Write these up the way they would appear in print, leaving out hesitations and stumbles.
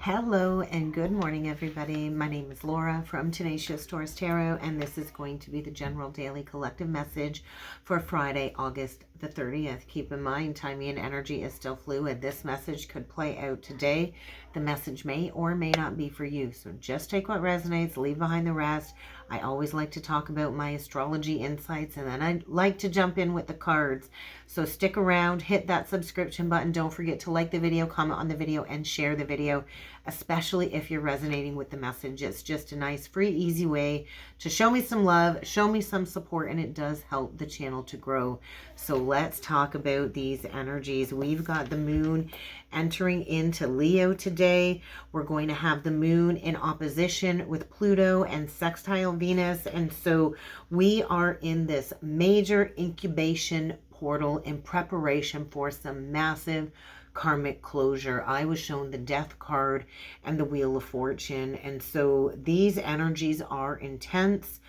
Hello and good morning, everybody. My name is Laura from Tenacious Taurus Tarot, and this is going to be the general daily collective message for Friday, August the 30th. Keep in mind, timing and energy is still fluid. This message could play out today. The message may or may not be for you, so just take what resonates, leave behind the rest. I always like to talk about my astrology insights, and then I like to jump in with the cards. So stick around, hit that subscription button. Don't forget to like the video, comment on the video, and share the video, especially if you're resonating with the message. It's just a nice, free, easy way to show me some love, show me some support, and it does help the channel to grow. So let's talk about these energies. We've got the moon entering into Leo today. We're going to have the moon in opposition with Pluto and sextile Venus. And so we are in this major incubation portal in preparation for some massive karmic closure. I was shown the Death card and the Wheel of Fortune. And so these energies are intense.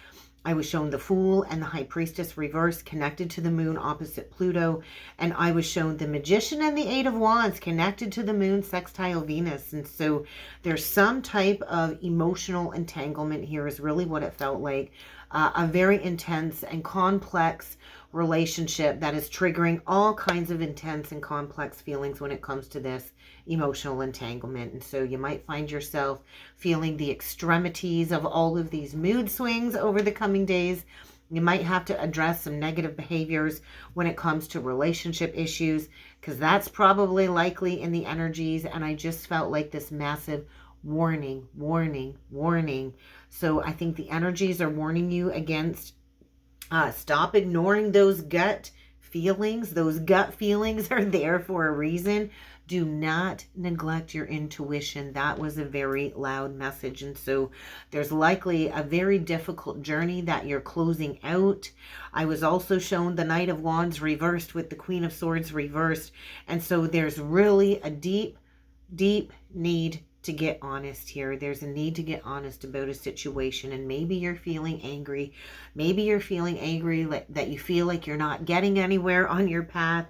I was shown the Fool and the High Priestess reverse connected to the moon opposite Pluto. And I was shown the Magician and the Eight of Wands connected to the moon sextile Venus. And so there's some type of emotional entanglement here is really what it felt like. A very intense and complex relationship that is triggering all kinds of intense and complex feelings when it comes to this emotional entanglement. And so you might find yourself feeling the extremities of all of these mood swings over the coming days. You might have to address some negative behaviors when it comes to relationship issues, because that's probably likely in the energies. And I just felt like this massive warning, warning, warning. So I think the energies are warning you against stop ignoring those gut feelings. Those gut feelings are there for a reason. Do not neglect your intuition. That was a very loud message. And so there's likely a very difficult journey that you're closing out. I was also shown the Knight of Wands reversed with the Queen of Swords reversed. And so there's really a deep, deep need to get honest here. There's a need to get honest about a situation, and maybe you're feeling angry. Maybe you're feeling angry that you feel like you're not getting anywhere on your path.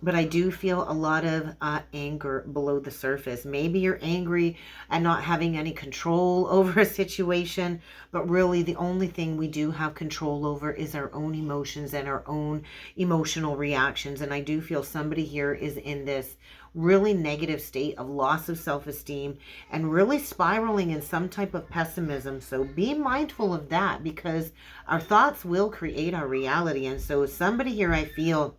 But I do feel a lot of anger below the surface. Maybe you're angry at not having any control over a situation, but really the only thing we do have control over is our own emotions and our own emotional reactions. And I do feel somebody here is in this really negative state of loss of self-esteem and really spiraling in some type of pessimism. So be mindful of that, because our thoughts will create our reality. And so somebody here, I feel,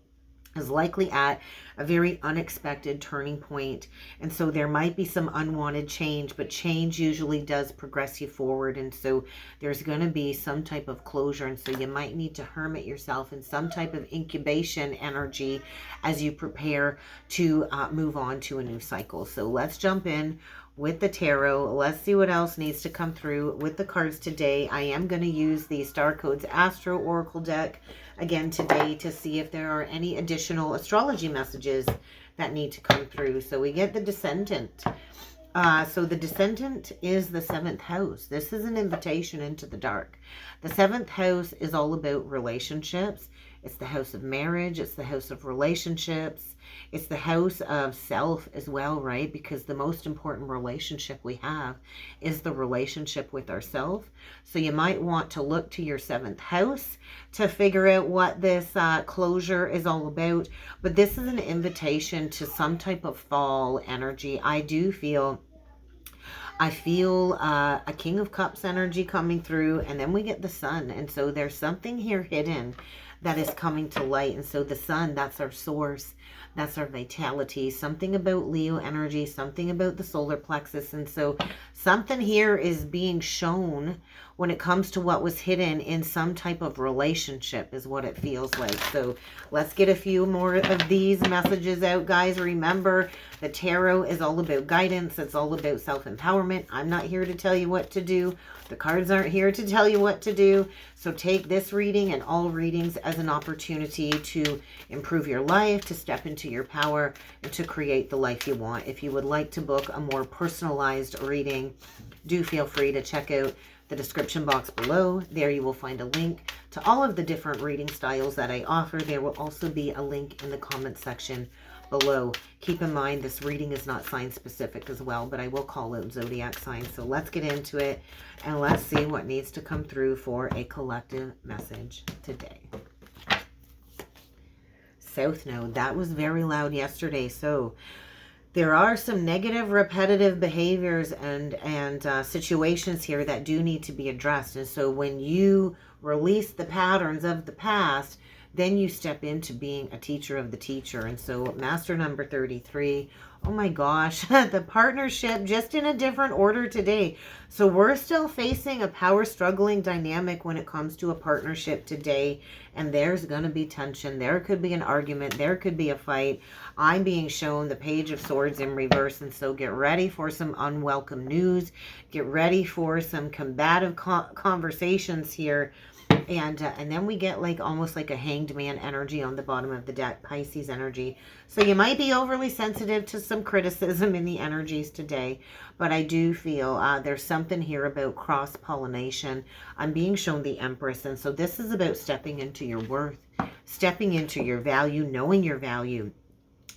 is likely at a very unexpected turning point. And so there might be some unwanted change, but change usually does progress you forward. And so there's going to be some type of closure. And so you might need to hermit yourself in some type of incubation energy as you prepare to move on to a new cycle. So let's jump in with the tarot. Let's see what else needs to come through with the cards today. I am going to use the Star Codes Astro Oracle deck again today to see if there are any additional astrology messages that need to come through. So we get the Descendant. So the Descendant is the 7th house. This is an invitation into the dark. The 7th house is all about relationships. It's the house of marriage. It's the house of relationships. It's the house of self as well, right? Because the most important relationship we have is the relationship with ourselves. So you might want to look to your 7th house to figure out what this closure is all about. But this is an invitation to some type of fall energy. I feel a King of Cups energy coming through, and then we get the Sun. And so there's something here hidden that is coming to light. And so the Sun, that's our source, that's our vitality, something about Leo energy, something about the solar plexus. And so something here is being shown when it comes to what was hidden in some type of relationship is what it feels like. So let's get a few more of these messages out, guys. Remember, the tarot is all about guidance. It's all about self-empowerment. I'm not here to tell you what to do. The cards aren't here to tell you what to do. So take this reading and all readings as an opportunity to improve your life, to step into your power, and to create the life you want. If you would like to book a more personalized reading, do feel free to check out the description box below. There you will find a link to all of the different reading styles that I offer. There will also be a link in the comment section below. Keep in mind, this reading is not sign specific as well, but I will call out zodiac signs. So let's get into it and let's see what needs to come through for a collective message today. South Node, that was very loud yesterday. So there are some negative repetitive behaviors and situations here that do need to be addressed. And so when you release the patterns of the past, then you step into being a teacher of the teacher. And so master number 33, oh my gosh, the partnership just in a different order today. So we're still facing a power struggling dynamic when it comes to a partnership today. And there's going to be tension. There could be an argument. There could be a fight. I'm being shown the Page of Swords in reverse. And so get ready for some unwelcome news. Get ready for some combative conversations here. And then we get like almost like a hanged man energy on the bottom of the deck, Pisces energy. So you might be overly sensitive to some criticism in the energies today. But I do feel there's something here about cross-pollination. I'm being shown the Empress. And so this is about stepping into your worth, stepping into your value, knowing your value.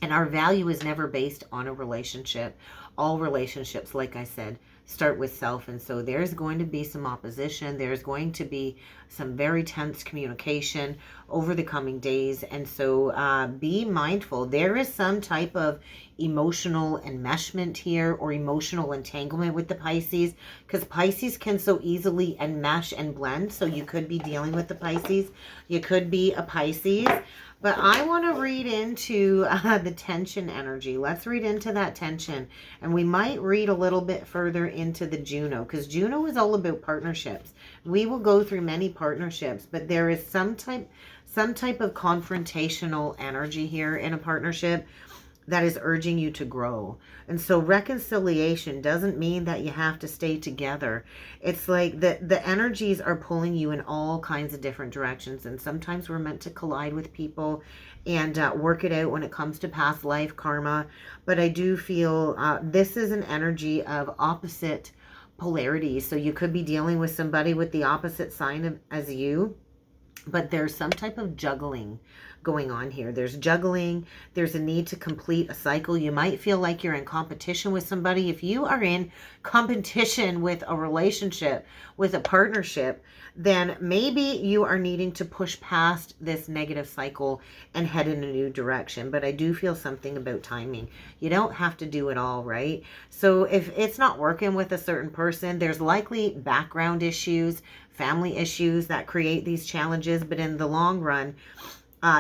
And our value is never based on a relationship. All relationships, like I said, start with self. And so there's going to be some opposition. There's going to be some very tense communication over the coming days. And so be mindful. There is some type of emotional enmeshment here or emotional entanglement with the Pisces, because Pisces can so easily enmesh and blend. So you could be dealing with the Pisces. You could be a Pisces. But I want to read into the tension energy. Let's read into that tension. And we might read a little bit further into the Juno, because Juno is all about partnerships. We will go through many partnerships, but there is some type of confrontational energy here in a partnership that is urging you to grow. And so reconciliation doesn't mean that you have to stay together. It's like the energies are pulling you in all kinds of different directions. And sometimes we're meant to collide with people and work it out when it comes to past life karma. But I do feel this is an energy of opposite polarities. So you could be dealing with somebody with the opposite sign as you, but there's some type of juggling going on here. There's juggling. There's a need to complete a cycle. You might feel like you're in competition with somebody. If you are in competition with a relationship, with a partnership, then maybe you are needing to push past this negative cycle and head in a new direction. But I do feel something about timing. You don't have to do it all, right? So if it's not working with a certain person, there's likely background issues, family issues that create these challenges. But in the long run,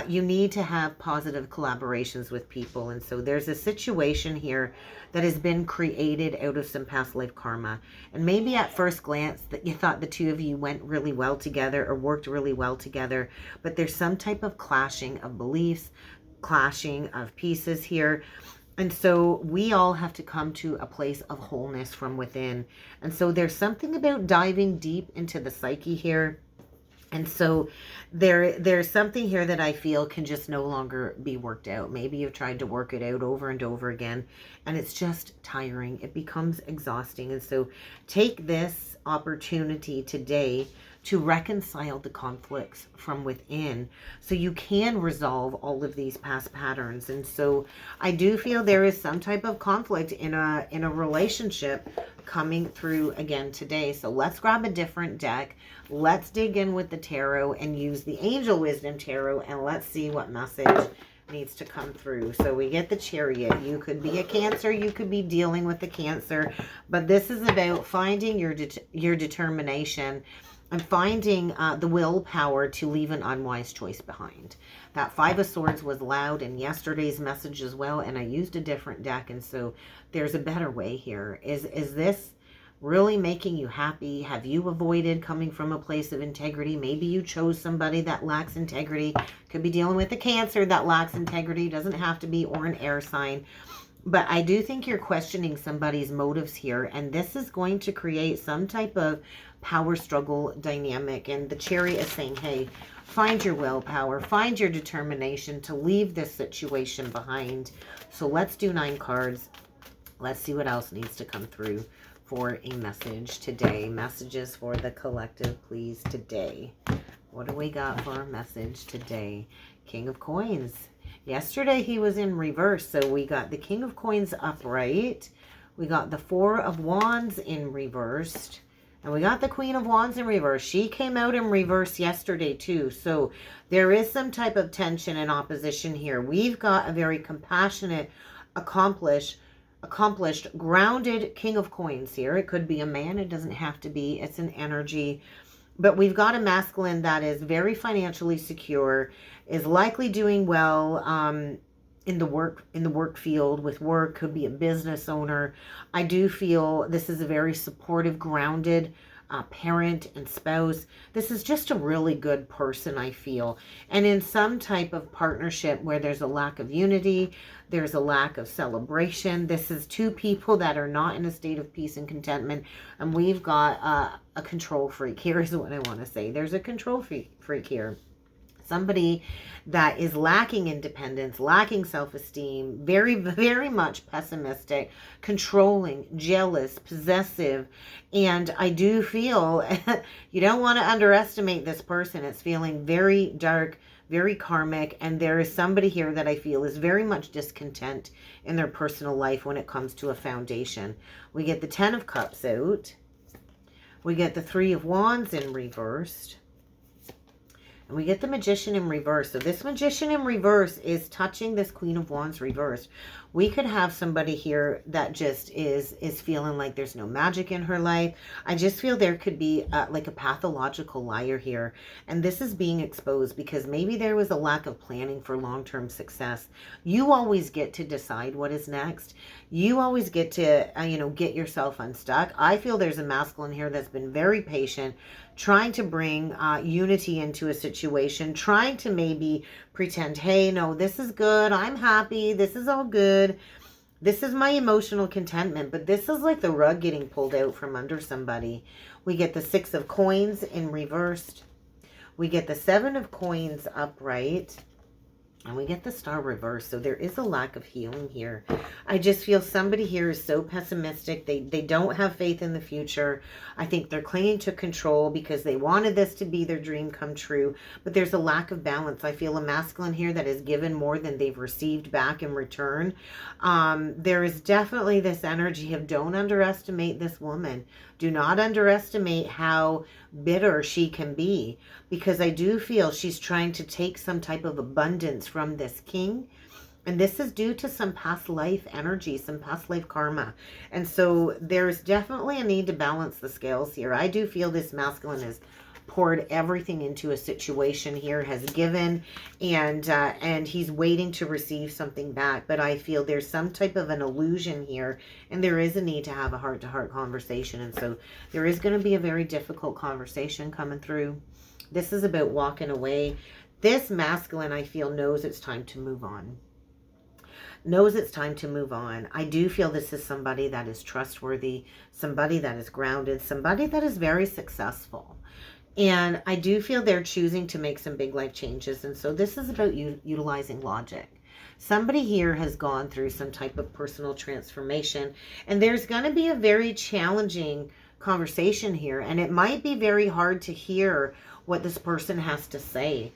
you need to have positive collaborations with people. And so there's a situation here that has been created out of some past life karma. And maybe at first glance that you thought the two of you went really well together or worked really well together. But there's some type of clashing of beliefs, clashing of pieces here. And so we all have to come to a place of wholeness from within. And so there's something about diving deep into the psyche here. And so there's something here that I feel can just no longer be worked out. Maybe you've tried to work it out over and over again, and it's just tiring. It becomes exhausting. And so take this opportunity today to reconcile the conflicts from within so you can resolve all of these past patterns. And so I do feel there is some type of conflict in a relationship coming through again today. So let's grab a different deck. Let's dig in with the tarot and use the Angel Wisdom Tarot, and let's see what message needs to come through. So we get the Chariot. You could be a Cancer. You could be dealing with the Cancer. But this is about finding your determination and finding the willpower to leave an unwise choice behind. That Five of Swords was loud in yesterday's message as well, and I used a different deck. And so there's a better way here. Is this really making you happy? Have you avoided coming from a place of integrity? Maybe you chose somebody that lacks integrity. Could be dealing with a Cancer that lacks integrity. Doesn't have to be, or an air sign. But I do think you're questioning somebody's motives here. And this is going to create some type of power struggle dynamic. And the Chariot is saying, hey, find your willpower. Find your determination to leave this situation behind. So let's do 9 cards. Let's see what else needs to come through for a message today. Messages for the collective, please, today. What do we got for a message today? King of Coins. Yesterday he was in reverse. So we got the King of Coins upright. We got the Four of Wands in reversed. And we got the Queen of Wands in reverse. She came out in reverse yesterday too. So there is some type of tension and opposition here. We've got a very compassionate, accomplished, grounded King of Coins here. It could be a man. It doesn't have to be. It's an energy. But we've got a masculine that is very financially secure, is likely doing well in the work field with work, could be a business owner. I do feel this is a very supportive, grounded parent and spouse. This is just a really good person, I feel. And in some type of partnership where there's a lack of unity, there's a lack of celebration. This is two people that are not in a state of peace and contentment. And we've got a control freak here is what I want to say. There's a control freak here. Somebody that is lacking independence, lacking self-esteem, very, very much pessimistic, controlling, jealous, possessive. And I do feel you don't want to underestimate this person. It's feeling very dark, very karmic. And there is somebody here that I feel is very much discontent in their personal life when it comes to a foundation. We get the Ten of Cups out. We get the Three of Wands in reversed. And we get the Magician in reverse. So this Magician in reverse is touching this Queen of Wands reversed. We could have somebody here that just is feeling like there's no magic in her life. I just feel there could be like a pathological liar here. And this is being exposed because maybe there was a lack of planning for long-term success. You always get to decide what is next. You always get to, get yourself unstuck. I feel there's a masculine here that's been very patient, trying to bring unity into a situation, trying to maybe pretend, hey, no, this is good. I'm happy. This is all good. This is my emotional contentment. But this is like the rug getting pulled out from under somebody. We get the Six of Coins in reversed. We get the Seven of Coins upright. And we get the Star reversed. So there is a lack of healing here. I just feel somebody here is so pessimistic. They don't have faith in the future. I think they're clinging to control because they wanted this to be their dream come true. But there's a lack of balance. I feel a masculine here that is given more than they've received back in return. There is definitely this energy of don't underestimate this woman. Do not underestimate how bitter she can be, because I do feel she's trying to take some type of abundance from this king. And this is due to some past life energy, some past life karma. And so there's definitely a need to balance the scales here. I do feel this masculine has poured everything into a situation here, has given, and he's waiting to receive something back. But I feel there's some type of an illusion here, and there is a need to have a heart-to-heart conversation. And so there is going to be a very difficult conversation coming through. This is about walking away. This masculine, I feel, knows it's time to move on. Knows it's time to move on. I do feel this is somebody that is trustworthy, somebody that is grounded, somebody that is very successful. And I do feel they're choosing to make some big life changes. And so this is about utilizing logic. Somebody here has gone through some type of personal transformation. And there's going to be a very challenging conversation here. And it might be very hard to hear what this person has to say.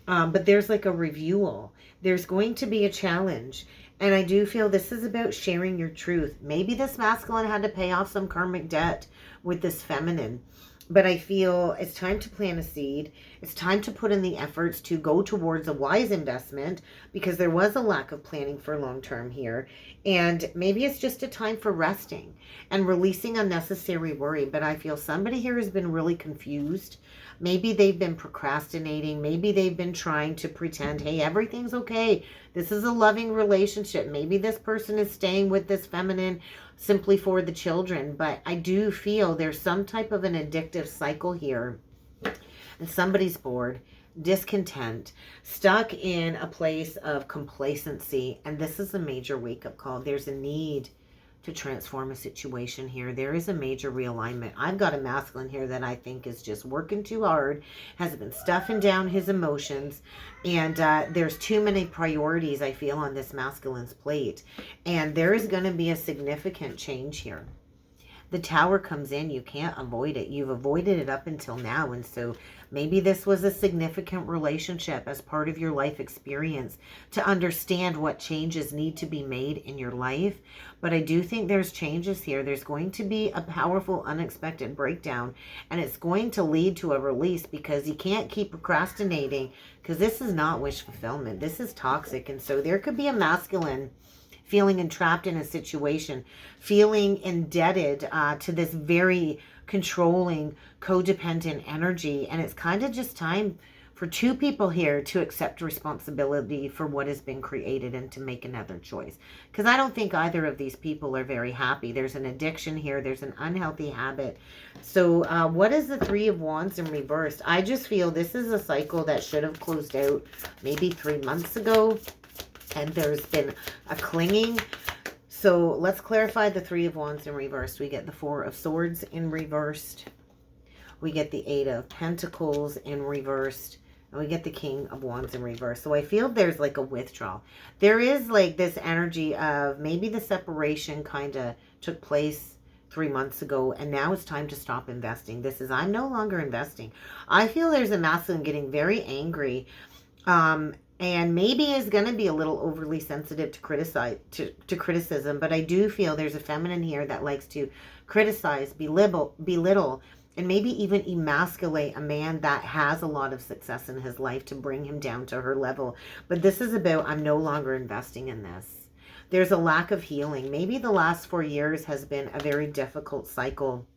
But there's like a reviewal. There's going to be a challenge. And I do feel this is about sharing your truth. Maybe this masculine had to pay off some karmic debt with this feminine. But I feel it's time to plant a seed. It's time to put in the efforts to go towards a wise investment, because there was a lack of planning for long term here. And maybe it's just a time for resting and releasing unnecessary worry. But I feel somebody here has been really confused. Maybe they've been procrastinating. Maybe they've been trying to pretend, hey, everything's okay. This is a loving relationship. Maybe this person is staying with this feminine simply for the children. But I do feel there's some type of an addictive cycle here. And somebody's bored, discontent, stuck in a place of complacency. And this is a major wake-up call. There's a need to transform a situation here. There is a major realignment. I've got a masculine here that I think is just working too hard, has been stuffing down his emotions, and there's too many priorities, I feel, on this masculine's plate. And there is going to be a significant change here. the Tower comes in, you can't avoid it. You've avoided it up until now. And so maybe this was a significant relationship as part of your life experience to understand what changes need to be made in your life. But I do think there's changes here. There's going to be a powerful, unexpected breakdown, and it's going to lead to a release, because you can't keep procrastinating, because this is not wish fulfillment. This is toxic. And so there could be a masculine feeling entrapped in a situation, feeling indebted to this very controlling, codependent energy. And it's kind of just time for two people here to accept responsibility for what has been created and to make another choice. Because I don't think either of these people are very happy. There's an addiction here. There's an unhealthy habit. So what is the Three of Wands in reversed? I just feel this is a cycle that should have closed out maybe 3 months ago. And there's been a clinging. So let's clarify the Three of Wands in reversed. We get the Four of Swords in reversed. We get the Eight of Pentacles in reversed. And we get the King of Wands in reverse. So I feel there's like a withdrawal. There is like this energy of maybe the separation kind of took place 3 months ago, and now it's time to stop investing. This is, I'm no longer investing. I feel there's a masculine getting very angry, and maybe is going to be a little overly sensitive to criticism. But I do feel there's a feminine here that likes to criticize, belittle, and maybe even emasculate a man that has a lot of success in his life to bring him down to her level. But this is about, I'm no longer investing in this. There's a lack of healing. Maybe the last 4 years has been a very difficult cycle.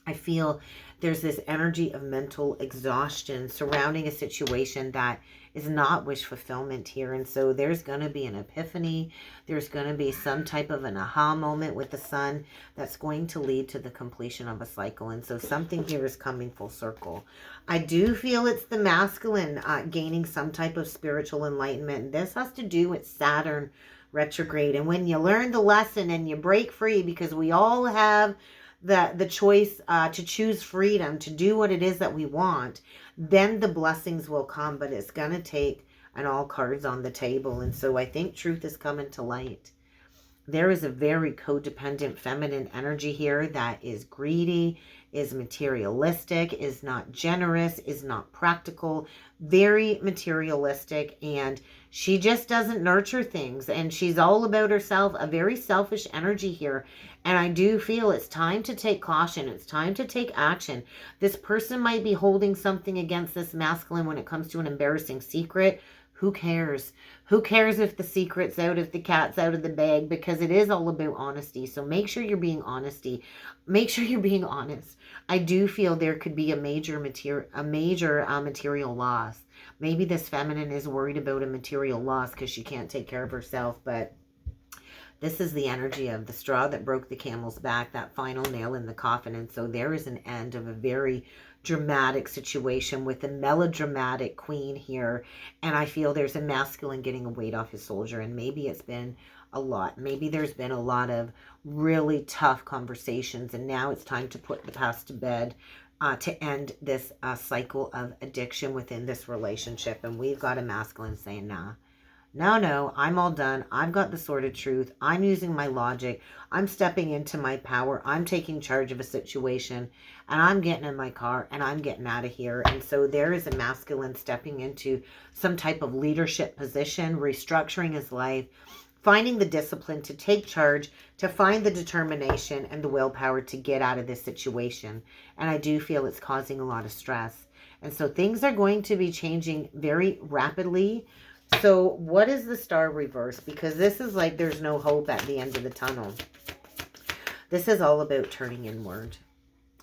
I feel there's this energy of mental exhaustion surrounding a situation that is not wish fulfillment here. And so there's going to be an epiphany. There's going to be some type of an aha moment with the Sun that's going to lead to the completion of a cycle. And so something here is coming full circle. I do feel it's the masculine gaining some type of spiritual enlightenment. And this has to do with Saturn retrograde. And when you learn the lesson and you break free, because we all have the choice to choose freedom, to do what it is that we want, then the blessings will come. But it's going to take an all cards on the table. And so I think truth is coming to light. There is a very codependent feminine energy here that is greedy, is materialistic, is not generous, is not practical, very materialistic, and she just doesn't nurture things, and she's all about herself, a very selfish energy here. And I do feel it's time to take caution. It's time to take action. This person might be holding something against this masculine when it comes to an embarrassing secret. Who cares? Who cares if the secret's out, if the cat's out of the bag? Because it is all about honesty. So make sure you're being honesty. Make sure you're being honest. I do feel there could be a major material loss. Maybe this feminine is worried about a material loss because she can't take care of herself. But this is the energy of the straw that broke the camel's back, that final nail in the coffin. And so there is an end of a very dramatic situation with a melodramatic queen here. And I feel there's a masculine getting a weight off his shoulder. And maybe it's been a lot. Maybe there's been a lot of really tough conversations. And now it's time to put the past to bed, to end this cycle of addiction within this relationship. And we've got a masculine saying, nah. No, I'm all done. I've got the sword of truth. I'm using my logic. I'm stepping into my power. I'm taking charge of a situation, and I'm getting in my car and I'm getting out of here. And so there is a masculine stepping into some type of leadership position, restructuring his life, finding the discipline to take charge, to find the determination and the willpower to get out of this situation. And I do feel it's causing a lot of stress. And so things are going to be changing very rapidly. So what is the star reverse? Because this is like there's no hope at the end of the tunnel. This is all about turning inward.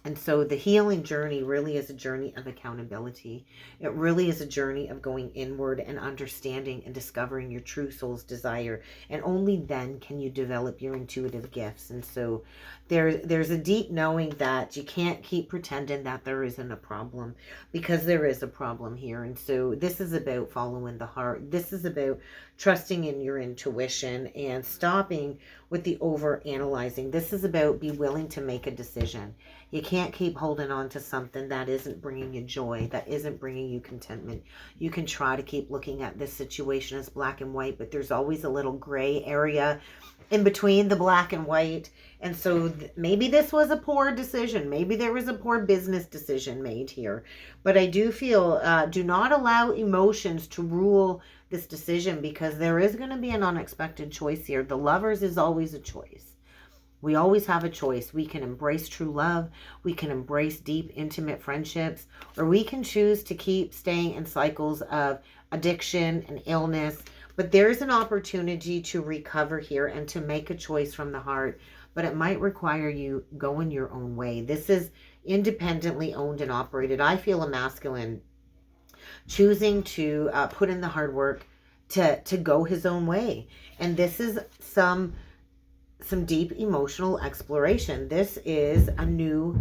And so the healing journey really is a journey of accountability. It really is a journey of going inward and understanding and discovering your true soul's desire. And only then can you develop your intuitive gifts. And so there's a deep knowing that you can't keep pretending that there isn't a problem, because there is a problem here. And so this is about following the heart. This is about trusting in your intuition and stopping with the over analyzing. This is about be willing to make a decision. You can't keep holding on to something that isn't bringing you joy, that isn't bringing you contentment. You can try to keep looking at this situation as black and white, but there's always a little gray area in between the black and white. And so maybe this was a poor decision. Maybe there was a poor business decision made here. But I do feel, do not allow emotions to rule this decision, because there is going to be an unexpected choice here. The Lovers is always a choice. We always have a choice. We can embrace true love. We can embrace deep, intimate friendships, or we can choose to keep staying in cycles of addiction and illness. But there's an opportunity to recover here and to make a choice from the heart. But it might require you going your own way. This is independently owned and operated. I feel a masculine choosing to put in the hard work to go his own way. And this is some deep emotional exploration. This is a new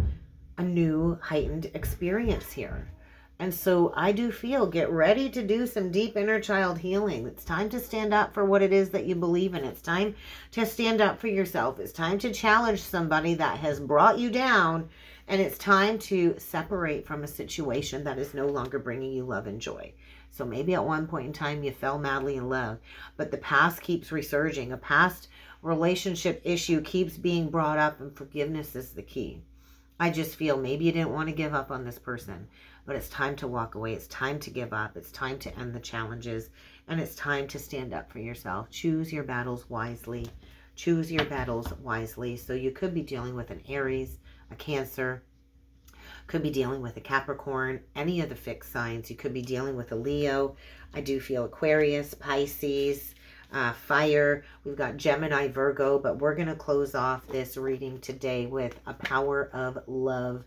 heightened experience here. And so I do feel, get ready to do some deep inner child healing. It's time to stand up for what it is that you believe in. It's time to stand up for yourself. It's time to challenge somebody that has brought you down. And it's time to separate from a situation that is no longer bringing you love and joy. So maybe at one point in time you fell madly in love, but the past keeps resurging. A past relationship issue keeps being brought up, and forgiveness is the key. I just feel maybe you didn't want to give up on this person, but it's time to walk away. It's time to give up. It's time to end the challenges, and it's time to stand up for yourself. Choose your battles wisely. Choose your battles wisely. So you could be dealing with an Aries, a Cancer, could be dealing with a Capricorn, any of the fixed signs. You could be dealing with a Leo. I do feel Aquarius, Pisces, fire. We've got Gemini, Virgo, but we're going to close off this reading today with a Power of Love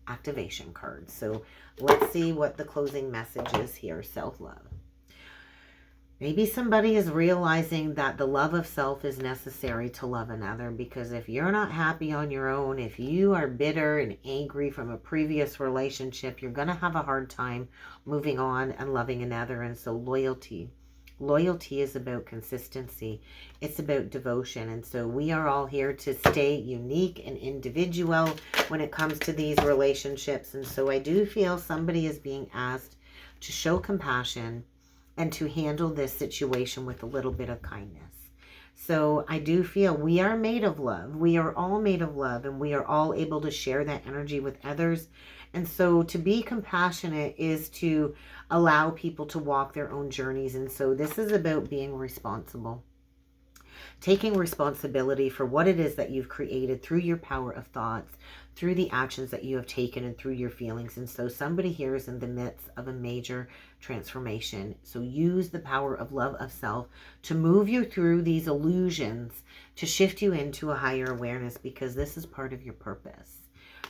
activation card. So let's see what the closing message is here. Self-love. Maybe somebody is realizing that the love of self is necessary to love another, because if you're not happy on your own, if you are bitter and angry from a previous relationship, you're going to have a hard time moving on and loving another. And so loyalty. Loyalty is about consistency. It's about devotion. And so we are all here to stay unique and individual when it comes to these relationships. And so I do feel somebody is being asked to show compassion and to handle this situation with a little bit of kindness. So I do feel we are made of love. We are all made of love, and we are all able to share that energy with others. And so to be compassionate is to allow people to walk their own journeys. And so this is about being responsible. Taking responsibility for what it is that you've created through your power of thoughts, through the actions that you have taken, and through your feelings. And so somebody here is in the midst of a major transformation. So use the power of love of self to move you through these illusions, to shift you into a higher awareness, because this is part of your purpose.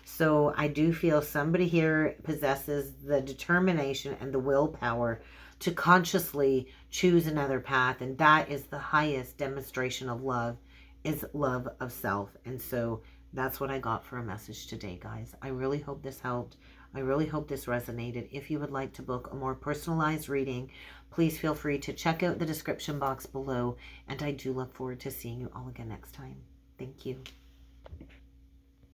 So I do feel somebody here possesses the determination and the willpower to consciously choose another path. And that is the highest demonstration of love, is love of self. And so that's what I got for a message today, guys. I really hope this helped. I really hope this resonated. If you would like to book a more personalized reading, please feel free to check out the description box below. And I do look forward to seeing you all again next time. Thank you.